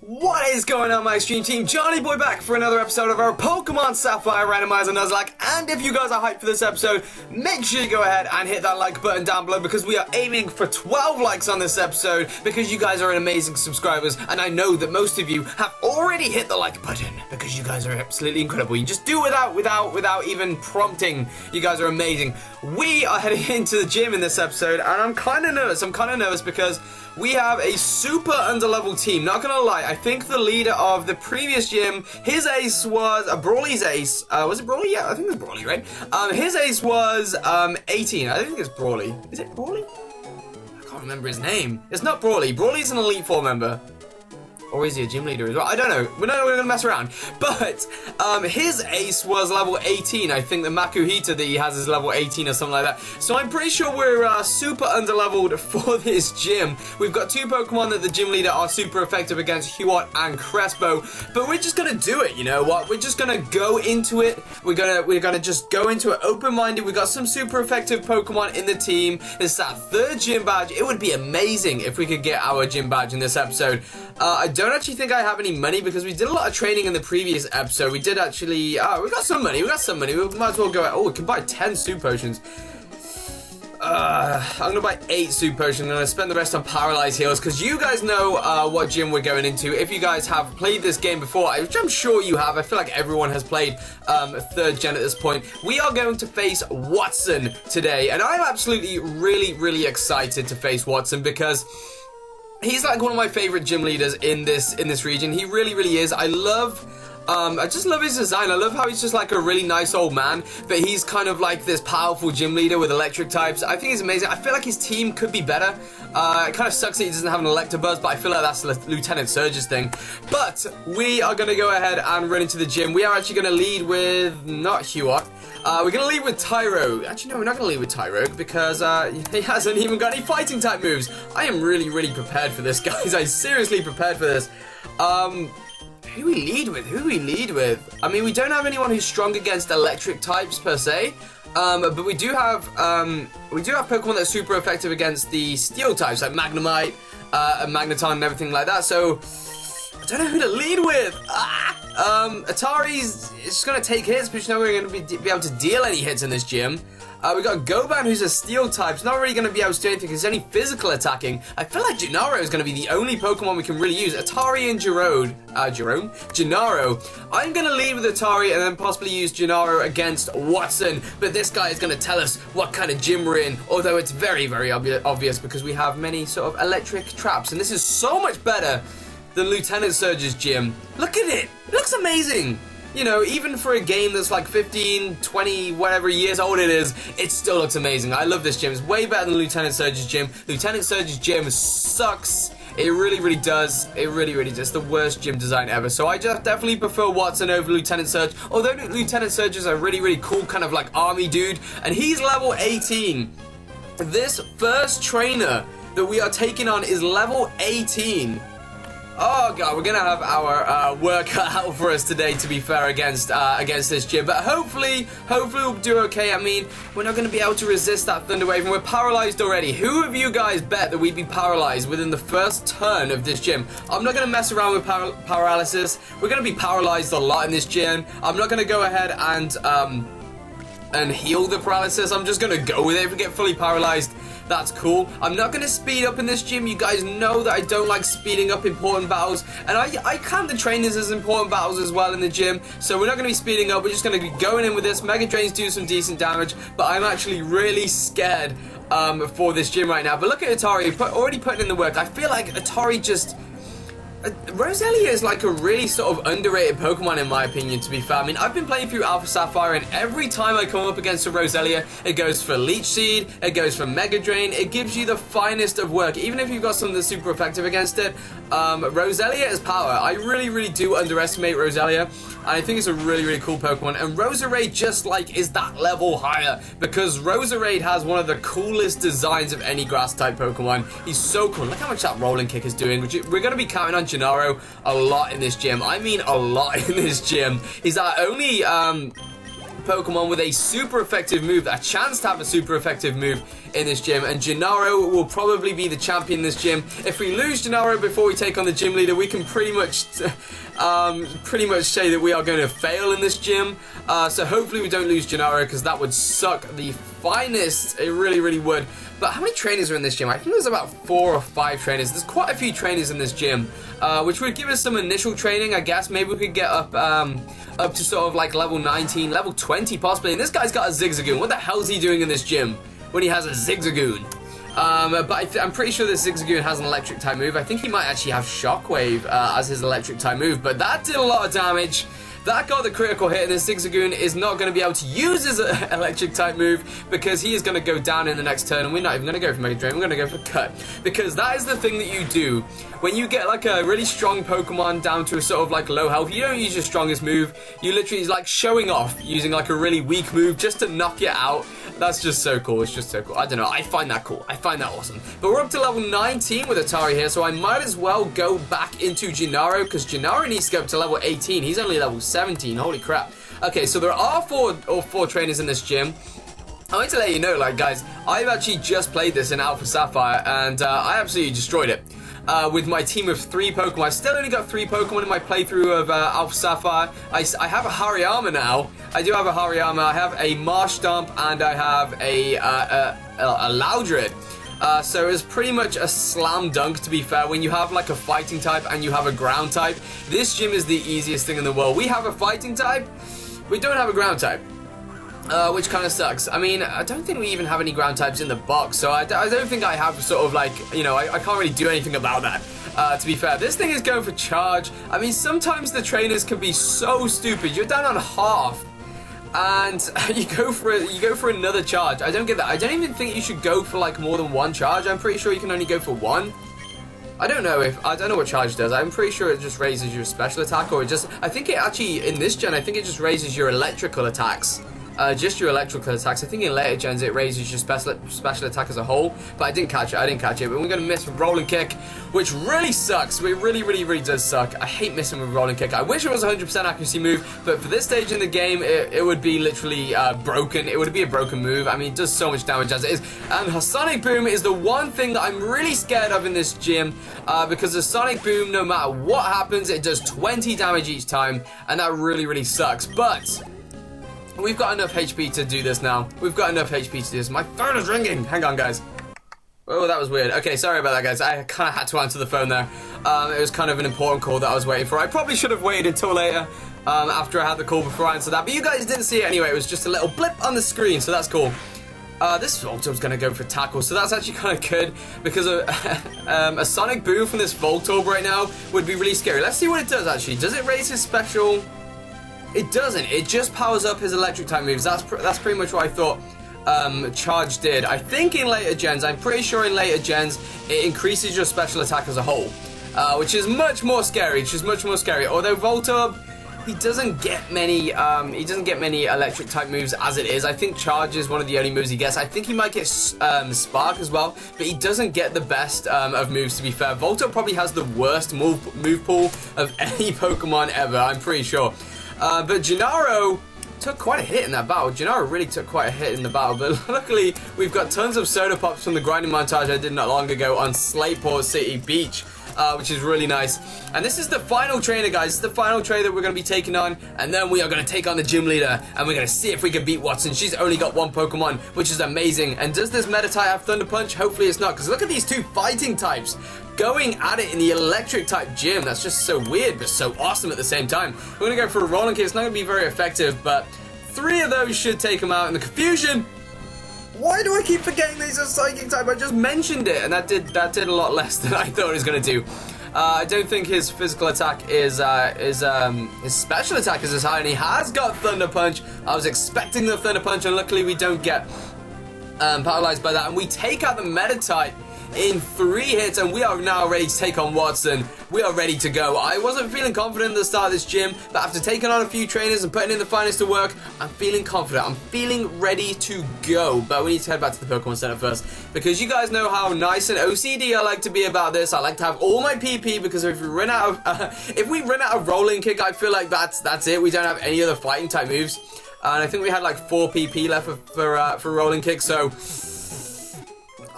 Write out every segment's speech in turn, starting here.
What is going on, my Extreme team? Johnnyboy back for another episode of our Pokemon Sapphire Randomizer Nuzlocke. And if you guys are hyped for this episode, make sure you go ahead and hit that like button down below, because we are aiming for 12 likes on this episode, because you guys are amazing subscribers, and I know that most of you have already hit the like button, because you guys are absolutely incredible. You just do it without even prompting. You guys are amazing. We are heading into the gym in this episode, and I'm kind of nervous because we have a super underleveled team. Not gonna lie, I think the leader of the previous gym, his ace was Brawly's ace. Was it Brawly? Yeah, I think it was Brawly, right? His ace was 18. I think it's Brawly. Is it Brawly? I can't remember his name. It's not Brawly. Brawly's an Elite Four member. Or is he a gym leader as well? I don't know. We're gonna mess around. But his ace was level 18. I think the Makuhita that he has is level 18 or something like that. So I'm pretty sure we're super underleveled for this gym. We've got two Pokemon that the gym leader are super effective against, Huot and Crespo. But we're just gonna do it. You know what? We're just gonna go into it. We're gonna just go into it open-minded. We got some super effective Pokemon in the team. It's that third gym badge. It would be amazing if we could get our gym badge in this episode. I don't actually think I have any money because we did a lot of training in the previous episode. We did actually, we got some money. We might as well go out. Oh, we can buy 10 soup potions. I'm gonna buy 8 soup potions. I'm gonna spend the rest on paralyzed heals because you guys know what gym we're going into. If you guys have played this game before, which I'm sure you have, I feel like everyone has played 3rd gen at this point. We are going to face Wattson today, and I'm absolutely really excited to face Wattson because he's like one of my favorite gym leaders in this region. He really is. I just love his design. I love how he's just like a really nice old man, but he's kind of like this powerful gym leader with electric types. I think he's amazing. I feel like his team could be better. It kind of sucks that he doesn't have an Electabuzz, but I feel like that's Lieutenant Surge's thing. But we are going to go ahead and run into the gym. We are actually going to lead with, not Huot. We're going to lead with Tyro. Actually, no, we're not going to lead with Tyro because he hasn't even got any fighting type moves. I am really prepared for this, guys. I'm seriously prepared for this. Who do we lead with? I mean, we don't have anyone who's strong against electric types per se. But we do have Pokemon that are super effective against the steel types, like Magnemite, and Magneton and everything like that. So I don't know who to lead with. Atari's just gonna take hits, but she's not really gonna be able to deal any hits in this gym. We got Goban, who's a steel type. It's not really going to be able to do anything because it's only physical attacking. I feel like Gennaro is going to be the only Pokemon we can really use. Atari and Gennaro. I'm going to lead with Atari and then possibly use Gennaro against Wattson. But this guy is going to tell us what kind of gym we're in. Although it's very obvious because we have many sort of electric traps. And this is so much better than Lieutenant Surge's gym. Look at it. It looks amazing. You know, even for a game that's like 15, 20, whatever years old it is, it still looks amazing. I love this gym. It's way better than Lieutenant Surge's gym. Lieutenant Surge's gym sucks. It really does. It really does. It's the worst gym design ever. So I just definitely prefer Wattson over Lieutenant Surge. Although Lieutenant Surge is a really cool kind of like army dude. And he's level 18. This first trainer that we are taking on is level 18. Oh god, we're gonna have our work cut out for us today, to be fair, against this gym. But hopefully we'll do okay. I mean, we're not gonna be able to resist that Thunder Wave, and we're paralyzed already. Who of you guys bet that we'd be paralyzed within the first turn of this gym? I'm not gonna mess around with paralysis. We're gonna be paralyzed a lot in this gym. I'm not gonna go ahead and heal the paralysis. I'm just gonna go with it. If we get fully paralyzed, that's cool. I'm not going to speed up in this gym. You guys know that I don't like speeding up important battles. And I count the trainers as important battles as well in the gym. So we're not going to be speeding up. We're just going to be going in with this. Mega Drains do some decent damage. But I'm actually really scared for this gym right now. But look at Atari. Already putting in the work. I feel like Atari just... Roselia is like a really sort of underrated Pokemon in my opinion, to be fair. I mean, I've been playing through Alpha Sapphire and every time I come up against a Roselia, it goes for Leech Seed, it goes for Mega Drain, it gives you the finest of work. Even if you've got something that's super effective against it, Roselia is power. I really do underestimate Roselia, and I think it's a really cool Pokemon. And Roserade just like is that level higher because Roserade has one of the coolest designs of any grass type Pokemon. He's so cool. Look how much that rolling kick is doing. We're going to be counting on Gennaro a lot in this gym. I mean a lot in this gym. He's our only Pokemon with a super effective move, a chance to have a super effective move in this gym, and Gennaro will probably be the champion in this gym. If we lose Gennaro before we take on the gym leader, we can pretty much say that we are going to fail in this gym. So hopefully we don't lose Gennaro, because that would suck the finest. It really, really would. But how many trainers are in this gym? I think there's about 4 or 5 trainers. There's quite a few trainers in this gym, which would give us some initial training, I guess. Maybe we could get up to sort of like level 19, level 20 possibly. And this guy's got a Zigzagoon. What the hell is he doing in this gym when he has a Zigzagoon? But I'm pretty sure this Zigzagoon has an electric type move. I think he might actually have Shockwave as his electric type move, but that did a lot of damage. That got the critical hit, and this Zigzagoon is not going to be able to use his electric type move because he is going to go down in the next turn, and we're not even going to go for Mega Drain, we're going to go for Cut. Because that is the thing that you do. When you get like a really strong Pokemon down to a sort of like low health, you don't use your strongest move. You literally is like showing off using like a really weak move just to knock it out. That's just so cool. It's just so cool. I don't know. I find that cool. I find that awesome. But we're up to level 19 with Atari here, so I might as well go back into Gennaro, because Gennaro needs to go up to level 18. He's only level 17. Holy crap. Okay, so there are four trainers in this gym. I want to let you know, like, guys, I've actually just played this in Alpha Sapphire, and I absolutely destroyed it. With my team of 3 Pokemon. I still only got 3 Pokemon in my playthrough of Alpha Sapphire. I have a Hariyama now. I do have a Hariyama. I have a Marshtomp, and I have a Loudred. So it's pretty much a slam dunk, to be fair. When you have like a fighting type and you have a ground type, this gym is the easiest thing in the world. We have a fighting type. We don't have a ground type. Which kind of sucks. I mean, I don't think we even have any ground types in the box, so I don't think I have sort of like, you know, I can't really do anything about that, to be fair. This thing is going for charge. I mean, sometimes the trainers can be so stupid. You're down on half, and you go for another charge. I don't get that. I don't even think you should go for like more than 1 charge. I'm pretty sure you can only go for 1. I don't know what charge does. I'm pretty sure it just raises your special attack, or it just, I think it actually, in this gen, I think it just raises your electrical attacks. Just your electrical attacks. I think in later gens it raises your special attack as a whole, but I didn't catch it. But we're going to miss with Rolling Kick, which really sucks. It really, really, really does suck. I hate missing with Rolling Kick. I wish it was a 100% accuracy move, but for this stage in the game, it would be literally broken. It would be a broken move. I mean, it does so much damage as it is. And Sonic Boom is the one thing that I'm really scared of in this gym, because the Sonic Boom, no matter what happens, it does 20 damage each time, and that really, really sucks. But we've got enough HP to do this now. We've got enough HP to do this. My phone is ringing. Hang on, guys. Oh, that was weird. Okay, sorry about that, guys. I kind of had to answer the phone there. It was kind of an important call that I was waiting for. I probably should have waited until later, after I had the call before I answered that. But you guys didn't see it anyway. It was just a little blip on the screen, so that's cool. This Voltorb's going to go for tackle, so that's actually kind of good, because a Sonic Boom from this Voltorb right now would be really scary. Let's see what it does, actually. Does it raise his special? It doesn't. It just powers up his electric type moves. That's pretty much what I thought Charge did. I think in later gens, I'm pretty sure in later gens, it increases your special attack as a whole, which is much more scary. Although Voltorb, he doesn't get many electric type moves as it is. I think Charge is one of the only moves he gets. I think he might get Spark as well, but he doesn't get the best of moves, to be fair. Voltorb probably has the worst move pool of any Pokemon ever, I'm pretty sure. But Gennaro took quite a hit in that battle. Gennaro really took quite a hit in the battle, but luckily we've got tons of Soda Pops from the grinding montage I did not long ago on Slateport City Beach, which is really nice. And this is the final trainer, guys. This is the final trainer that we're going to be taking on, and then we are going to take on the gym leader, and we're going to see if we can beat Wattson. She's only got 1 Pokemon, which is amazing. And does this Meta type have Thunder Punch? Hopefully it's not, because look at these 2 fighting types going at it in the electric type gym. That's just so weird, but so awesome at the same time. We're going to go for a Rolling Kick. It's not going to be very effective, but 3 of those should take him out. In the confusion, why do I keep forgetting these are Psychic type? I just mentioned it, and that did a lot less than I thought it was going to do. I don't think his physical attack is, his special attack is as high, and he has got Thunder Punch. I was expecting the Thunder Punch, and luckily we don't get paralyzed by that, and we take out the Meta type in 3 hits, and we are now ready to take on Wattson. We are ready to go. I wasn't feeling confident at the start of this gym, but after taking on a few trainers and putting in the finest to work, I'm feeling confident. I'm feeling ready to go. But we need to head back to the Pokemon Center first, because you guys know how nice and OCD I like to be about this. I like to have all my PP, because if we run out of Rolling Kick, I feel like that's it. We don't have any other fighting type moves. And I think we had like 4 PP left for rolling kick, so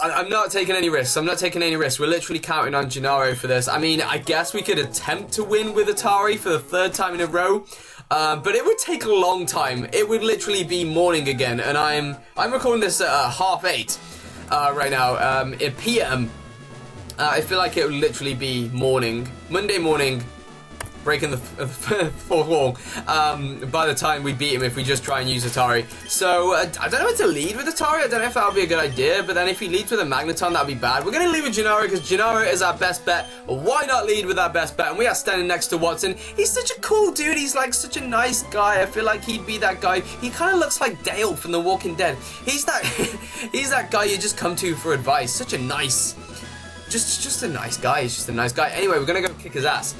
I'm not taking any risks. I'm not taking any risks. We're literally counting on Gennaro for this. I mean, I guess we could attempt to win with Atari for the 3rd time in a row. But it would take a long time. It would literally be morning again, and I'm recording this at 8:30 right now, at PM. I feel like it would literally be morning, Monday morning, breaking the 4th wall, by the time we beat him if we just try and use Atari. So, I don't know what to lead with Atari. I don't know if that would be a good idea, but then if he leads with a Magneton, that would be bad. We're going to lead with Gennaro because Gennaro is our best bet. Why not lead with our best bet? And we are standing next to Wattson. He's such a cool dude. He's like such a nice guy. I feel like he'd be that guy. He kind of looks like Dale from The Walking Dead. He's that, he's that guy you just come to for advice. Such a nice, just a nice guy. He's just a nice guy. Anyway, we're going to go kick his ass.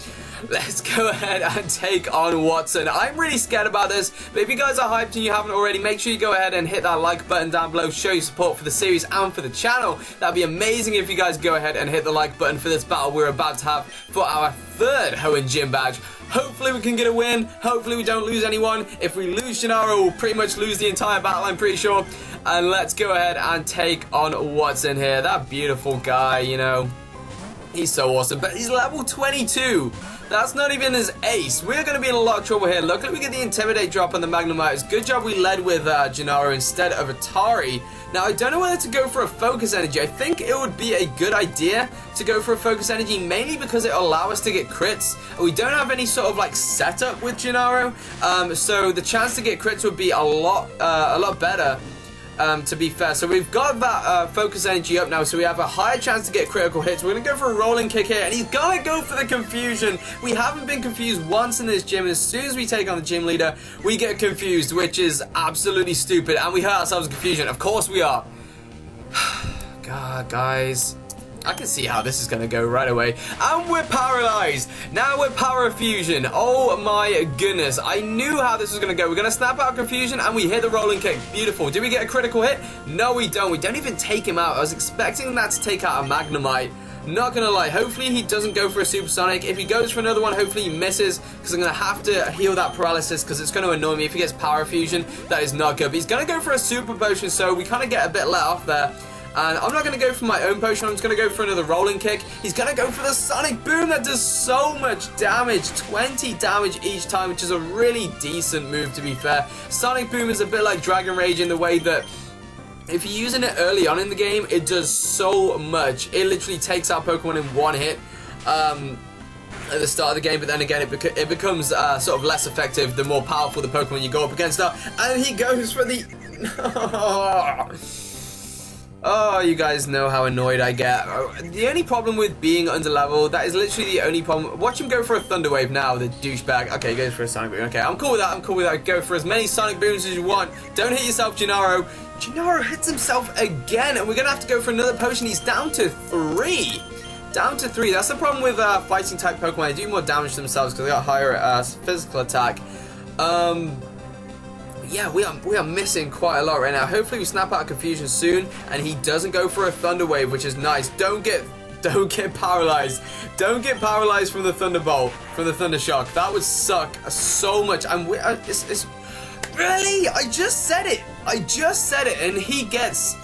Let's go ahead and take on Wattson. I'm really scared about this, but if you guys are hyped and you haven't already, make sure you go ahead and hit that like button down below, show your support for the series and for the channel. That'd be amazing if you guys go ahead and hit the like button for this battle we're about to have for our 3rd Hoenn Gym badge. Hopefully we can get a win. Hopefully we don't lose anyone. If we lose Gennaro, we'll pretty much lose the entire battle, I'm pretty sure. And let's go ahead and take on Wattson here. That beautiful guy, you know. He's so awesome, but he's level 22. That's not even his ace. We're going to be in a lot of trouble here. Luckily, we get the Intimidate drop on the Magnemite. Good job we led with Gennaro instead of Atari. Now, I don't know whether to go for a Focus Energy. I think it would be a good idea to go for a Focus Energy, mainly because it'll allow us to get crits. We don't have any sort of like setup with Gennaro, so the chance to get crits would be a lot better. To be fair, so we've got that Focus Energy up now, so we have a higher chance to get critical hits. We're going to go for a rolling kick here, and he's going to go for the confusion. We haven't been confused once in this gym, and as soon as we take on the gym leader, we get confused, which is absolutely stupid, and we hurt ourselves in confusion. Of course we are. God, guys. I can see how this is going to go right away. And we're paralyzed. Now we're Power Fusion. Oh my goodness. I knew how this was going to go. We're going to snap out Confusion and we hit the rolling kick. Beautiful. Did we get a critical hit? No, we don't. We don't even take him out. I was expecting that to take out a Magnemite. Not going to lie. Hopefully he doesn't go for a Supersonic. If he goes for another one, hopefully he misses, because I'm going to have to heal that paralysis because it's going to annoy me. If he gets Power Fusion, that is not good. But he's going to go for a Super Potion, so we kind of get a bit let off there. And I'm not going to go for my own potion, I'm just going to go for another rolling kick. He's going to go for the Sonic Boom that does so much damage, 20 damage each time, which is a really decent move to be fair. Sonic Boom is a bit like Dragon Rage in the way that if you're using it early on in the game, it does so much. It literally takes out Pokemon in one hit at the start of the game, but then again it becomes sort of less effective the more powerful the Pokemon you go up against are. And he goes for the... Oh, you guys know how annoyed I get. The only problem with being underleveled, that is literally the only problem. Watch him go for a Thunder Wave now, the douchebag. Okay, he goes for a Sonic Boom. Okay, I'm cool with that, I'm cool with that. Go for as many Sonic Booms as you want. Don't hit yourself, Gennaro. Gennaro hits himself again, and we're going to have to go for another potion. He's down to 3. Down to 3. That's the problem with fighting type Pokemon. They do more damage to themselves because they got higher physical attack. Yeah, we are missing quite a lot right now. Hopefully we snap out Confusion soon, and he doesn't go for a Thunder Wave, which is nice. Don't get paralyzed. Don't get paralyzed from the Thunderbolt, from the Thunder Shock. That would suck so much. Really? I just said it. And he gets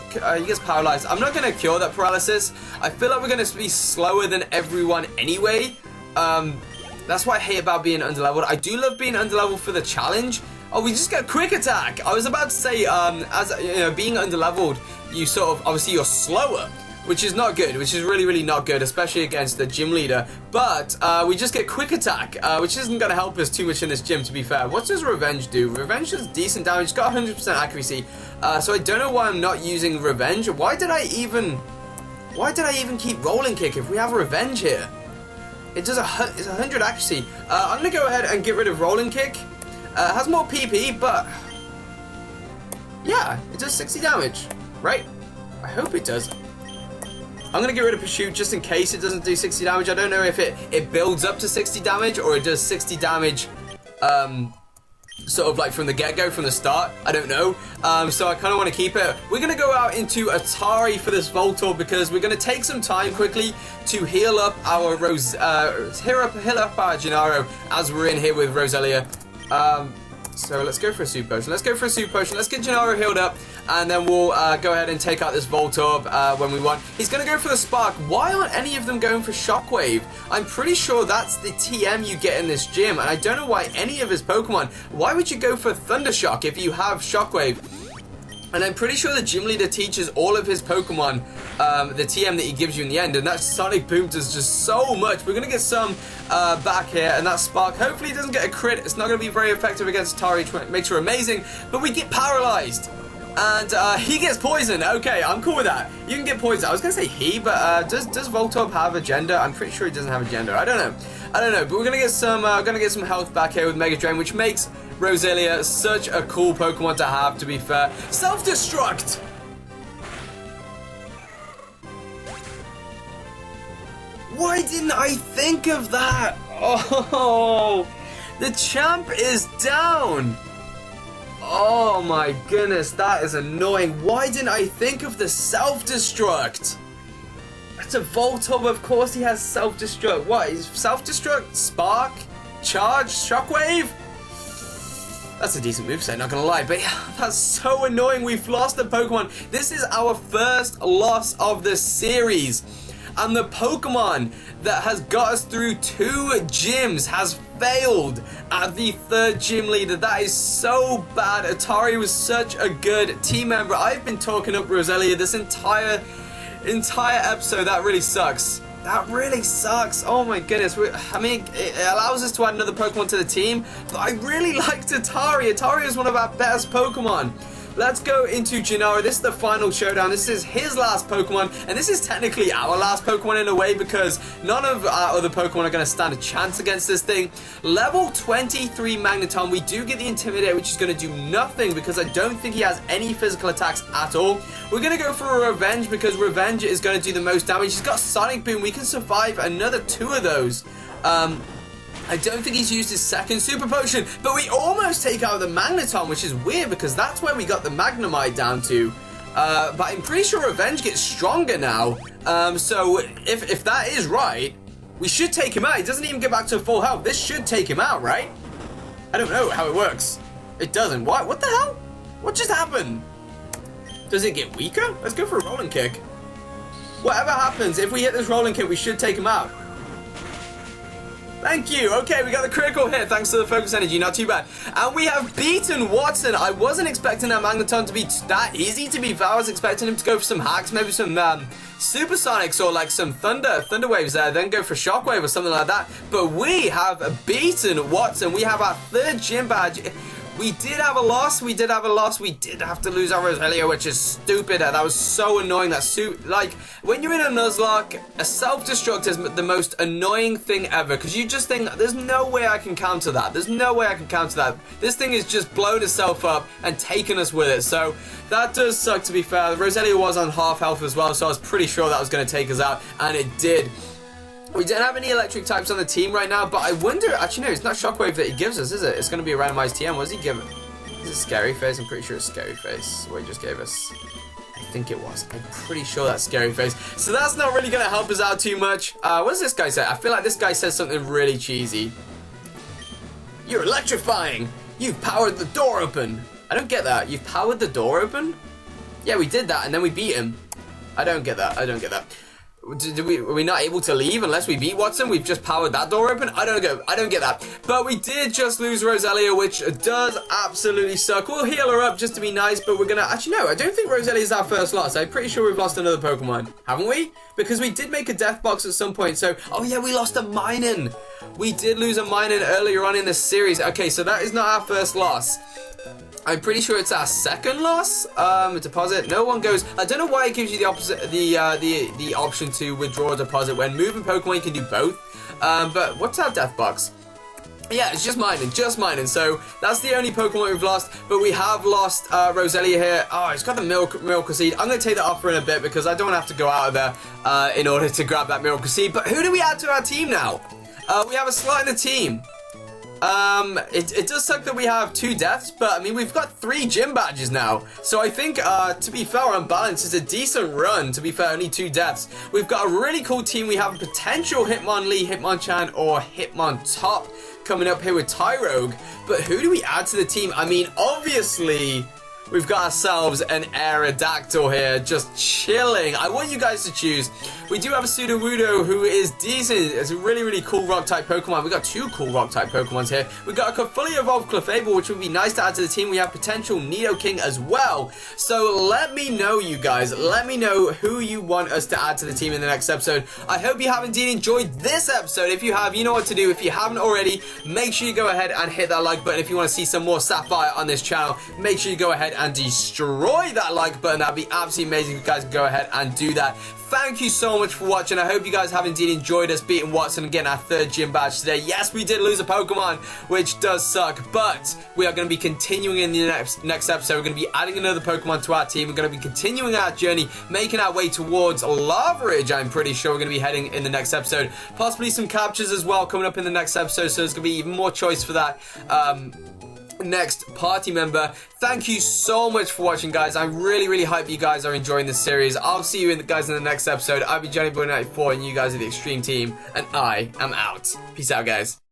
paralyzed. I'm not gonna cure that paralysis. I feel like we're gonna be slower than everyone anyway. That's what I hate about being underleveled. I do love being underleveled for the challenge. Oh, we just got Quick Attack. I was about to say, as you know, being underleveled, you sort of, obviously you're slower, which is not good, which is really, really not good, especially against the gym leader. But we just get Quick Attack, which isn't going to help us too much in this gym, to be fair. What does Revenge do? Revenge does decent damage. It's got 100% accuracy. So I don't know why I'm not using Revenge. Why did I even keep Rolling Kick if we have Revenge here? It's 100 accuracy. I'm going to go ahead and get rid of Rolling Kick. It has more PP, but yeah, it does 60 damage, right? I hope it does. I'm going to get rid of Pursuit just in case it doesn't do 60 damage. I don't know if it builds up to 60 damage or it does 60 damage sort of like from the get-go, from the start. I don't know. So I kind of want to keep it. We're going to go out into Atari for this Voltorb because we're going to take some time quickly to heal up our heal up our Gennaro as we're in here with Roselia. So let's go for a super potion. Let's go for a super potion. Let's get Gennaro healed up, and then we'll go ahead and take out this Voltorb when we want. He's going to go for the Spark. Why aren't any of them going for Shockwave? I'm pretty sure that's the TM you get in this gym, and I don't know why any of his Pokemon. Why would you go for Thunder Shock if you have Shockwave? And I'm pretty sure the gym leader teaches all of his Pokemon the TM that he gives you in the end, and that Sonic Boom does just so much. We're going to get some back here, and that Spark hopefully doesn't get a crit. It's not going to be very effective against Atari, which makes her amazing, but we get paralyzed. And he gets poisoned. Okay, I'm cool with that. You can get poisoned. I was going to say he, but does Voltorb have a gender? I'm pretty sure he doesn't have a gender. I don't know, but we're going to get some health back here with Mega Drain, which makes Roselia such a cool Pokemon to have, to be fair. Self-destruct! Why didn't I think of that? Oh, the champ is down. Oh my goodness, that is annoying. Why didn't I think of the self-destruct? It's a Voltorb, of course he has self-destruct. What is self-destruct? Spark? Charge? Shockwave? That's a decent moveset, not gonna lie, but yeah, that's so annoying. We've lost the Pokemon. This is our first loss of the series. And the Pokemon that has got us through 2 gyms has failed at the 3rd gym leader. That is so bad. Atari was such a good team member. I've been talking up Roselia this entire episode. That really sucks. That really sucks. Oh my goodness. I mean, it allows us to add another Pokemon to the team, but I really liked Atari. Atari is one of our best Pokemon. Let's go into Gennaro. This is the final showdown. This is his last Pokemon, and this is technically our last Pokemon in a way, because none of our other Pokemon are going to stand a chance against this thing. Level 23 Magneton. We do get the Intimidate, which is going to do nothing because I don't think he has any physical attacks at all. We're going to go for a Revenge because Revenge is going to do the most damage. He's got Sonic Boom. We can survive another 2 of those. I don't think he's used his 2nd Super Potion, but we almost take out the Magneton, which is weird because that's where we got the Magnemite down to. But I'm pretty sure Revenge gets stronger now. So if that is right, we should take him out. He doesn't even get back to full health. This should take him out, right? I don't know how it works. It doesn't. What the hell? What just happened? Does it get weaker? Let's go for a Rolling Kick. Whatever happens, if we hit this Rolling Kick, we should take him out. Thank you. Okay, we got the critical hit thanks to the Focus Energy. Not too bad. And we have beaten Wattson. I wasn't expecting that Magneton to be that easy, to be fair. I was expecting him to go for some hacks, maybe some Supersonics or like some Thunder Waves there, then go for Shockwave or something like that. But we have beaten Wattson. We have our 3rd gym badge. We did have a loss. We did have to lose our Roselia, which is stupid. That was so annoying. Like, when you're in a Nuzlocke, a self-destruct is the most annoying thing ever, because you just think, there's no way I can counter that. There's no way I can counter that. This thing has just blown itself up and taken us with it. So that does suck, to be fair. Roselia was on half health as well, so I was pretty sure that was going to take us out, and it did. We don't have any electric types on the team right now, but I wonder, actually no, it's not Shockwave that he gives us, is it? It's going to be a randomized TM. What does he give it? Is it Scary Face? I'm pretty sure it's Scary Face, what he just gave us. I think it was. I'm pretty sure that's Scary Face. So that's not really going to help us out too much. What does this guy say? I feel like this guy says something really cheesy. You're electrifying! You've powered the door open! I don't get that. You've powered the door open? Yeah, we did that and then we beat him. I don't get that. Were we not able to leave unless we beat Wattson? We've just powered that door open? I don't get that. But we did just lose Roselia, which does absolutely suck. We'll heal her up just to be nice, but we're gonna... Actually, no, I don't think Roselia is our first loss. I'm pretty sure we've lost another Pokemon. Haven't we? Because we did make a death box at some point, so... Oh yeah, we lost a Minun. We did lose a Minun earlier on in the series. Okay, so that is not our first loss. I'm pretty sure it's our 2nd loss. Deposit. No one goes. I don't know why it gives you the opposite, the option to withdraw a deposit when moving Pokemon. You can do both. But what's our death box? Yeah, it's just Minun. So that's the only Pokemon we've lost. But we have lost Roselia here. Oh, it's got the Miracle Seed. I'm going to take that off for in a bit because I don't have to go out of there in order to grab that Miracle Seed. But who do we add to our team now? We have a slot in the team. It does suck that we have 2 deaths, but I mean, we've got 3 gym badges now. So I think, to be fair, on balance, it's a decent run. To be fair, only 2 deaths. We've got a really cool team. We have a potential Hitmonlee, Hitmonchan, or Hitmontop coming up here with Tyrogue. But who do we add to the team? I mean, obviously, we've got ourselves an Aerodactyl here, just chilling. I want you guys to choose. We do have a Sudowoodo who is decent. It's a really, really cool Rock-type Pokemon. We got 2 cool Rock-type Pokemons here. We got a fully evolved Clefable, which would be nice to add to the team. We have potential Nidoking as well. So let me know, you guys. Let me know who you want us to add to the team in the next episode. I hope you have indeed enjoyed this episode. If you have, you know what to do. If you haven't already, make sure you go ahead and hit that like button. If you want to see some more Sapphire on this channel, make sure you go ahead and destroy that like button. That'd be absolutely amazing if you guys go ahead and do that. Thank you so much for watching. I hope you guys have indeed enjoyed us beating Wattson and getting our 3rd gym badge today. Yes, we did lose a Pokemon, which does suck, but we are going to be continuing in the next episode. We're going to be adding another Pokemon to our team. We're going to be continuing our journey, making our way towards Lava Ridge. I'm pretty sure we're going to be heading in the next episode. Possibly some captures as well coming up in the next episode, so there's going to be even more choice for that next party member. Thank you so much for watching, guys. I really, really hope you guys are enjoying this series. I'll see you guys in the next episode. I'll be Johnnyboy 94 and you guys are the Extreme team, and I am out. Peace out, guys.